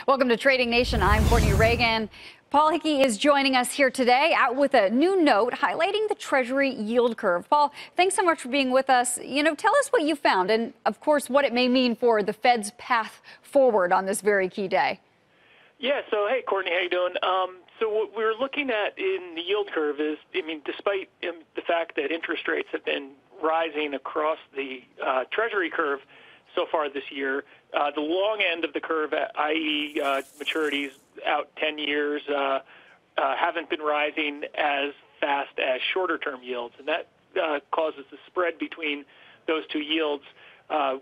Welcome to Trading Nation. I'm Courtney Reagan. Paul Hickey is joining us here today out with a new note highlighting the Treasury yield curve. Paul, thanks so much for being with us. Tell us what you found and, of course, what it may mean for the Fed's path forward on this very key day. Yeah, so hey, Courtney, how you doing? So what we're looking at in the yield curve is, despite the fact that interest rates have been rising across the Treasury curve so far this year, the long end of the curve, i.e. maturities out 10 years, haven't been rising as fast as shorter-term yields, and that causes the spread between those two yields,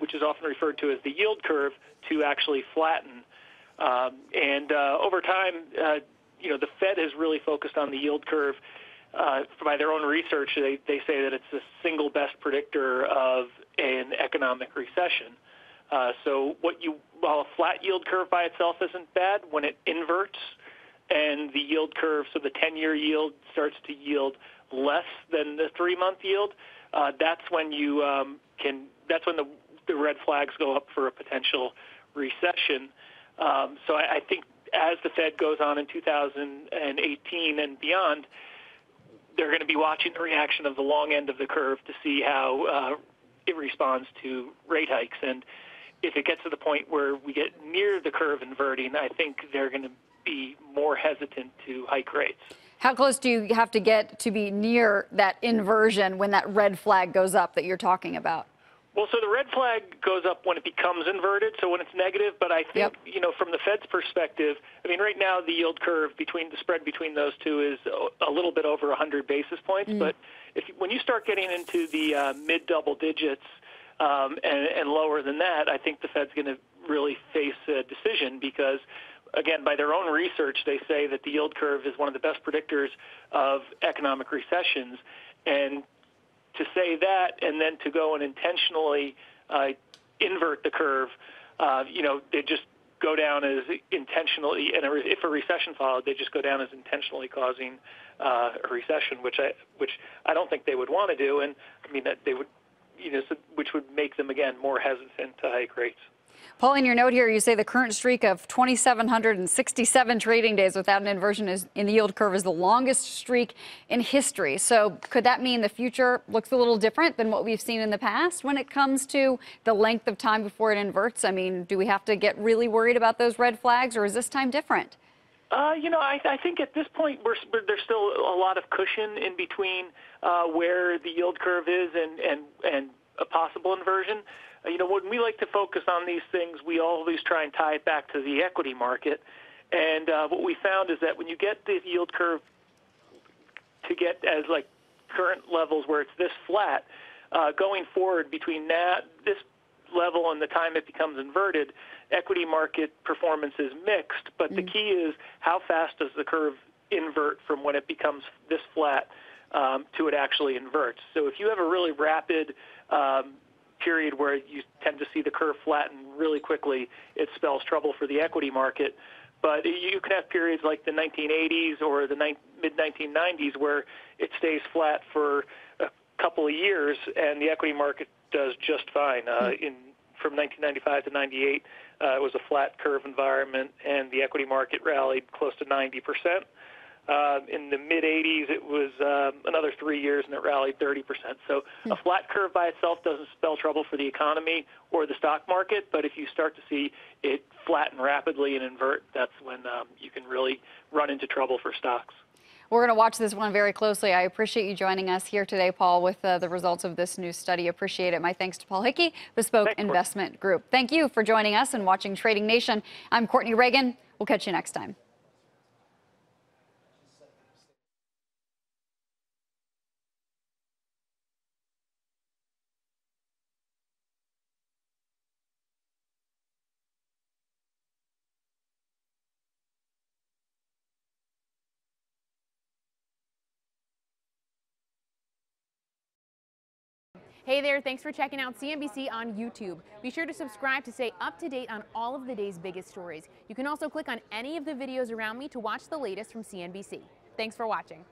which is often referred to as the yield curve, to actually flatten. Over time, the Fed has really focused on the yield curve. By their own research, they say that it's the single best predictor of an economic recession. While a flat yield curve by itself isn't bad, when it inverts and the yield curve, so the 10-year yield starts to yield less than the 3-month yield, that's when that's when the red flags go up for a potential recession. So I think as the Fed goes on in 2018 and beyond, they're going to be watching the reaction of the long end of the curve to see how it responds to rate hikes. And if it gets to the point where we get near the curve inverting, I think they're going to be more hesitant to hike rates. How close do you have to get to be near that inversion when that red flag goes up that you're talking about? Well, so the red flag goes up when it becomes inverted, so when it's negative. But I think, from the Fed's perspective, right now the yield curve the spread between those two is a little bit over 100 basis points. But when you start getting into the mid-double digits and lower than that, I think the Fed's going to really face a decision because, again, by their own research, they say that the yield curve is one of the best predictors of economic recessions. And to say that and then to go and intentionally invert the curve, they just go down as intentionally, and if a recession followed, they just go down as intentionally causing a recession, which I don't think they would want to do, and that they would, which would make them again more hesitant to hike rates. Paul, in your note here, you say the current streak of 2,767 trading days without an inversion in the yield curve is the longest streak in history. So could that mean the future looks a little different than what we've seen in the past when it comes to the length of time before it inverts? Do we have to get really worried about those red flags, or is this time different? I think at this point there's still a lot of cushion in between where the yield curve is and a possible inversion. When we like to focus on these things, we always try and tie it back to the equity market. And what we found is that when you get the yield curve to get as current levels where it's this flat, going forward between this level and the time it becomes inverted, equity market performance is mixed. But the key is how fast does the curve invert from when it becomes this flat to it actually inverts. So if you have a really rapid period where you tend to see the curve flatten really quickly, it spells trouble for the equity market. But you can have periods like the 1980s or the mid-1990s where it stays flat for a couple of years and the equity market does just fine. From 1995 to 98, it was a flat curve environment, and the equity market rallied close to 90%. In the mid-'80s, it was another 3 years, and it rallied 30%. So a flat curve by itself doesn't spell trouble for the economy or the stock market, but if you start to see it flatten rapidly and invert, that's when you can really run into trouble for stocks. We're going to watch this one very closely. I appreciate you joining us here today, Paul, with the results of this new study. Appreciate it. My thanks to Paul Hickey, Bespoke Investment Group. Thank you for joining us and watching Trading Nation. I'm Courtney Reagan. We'll catch you next time. Hey there, thanks for checking out CNBC on YouTube. Be sure to subscribe to stay up to date on all of the day's biggest stories. You can also click on any of the videos around me to watch the latest from CNBC. Thanks for watching.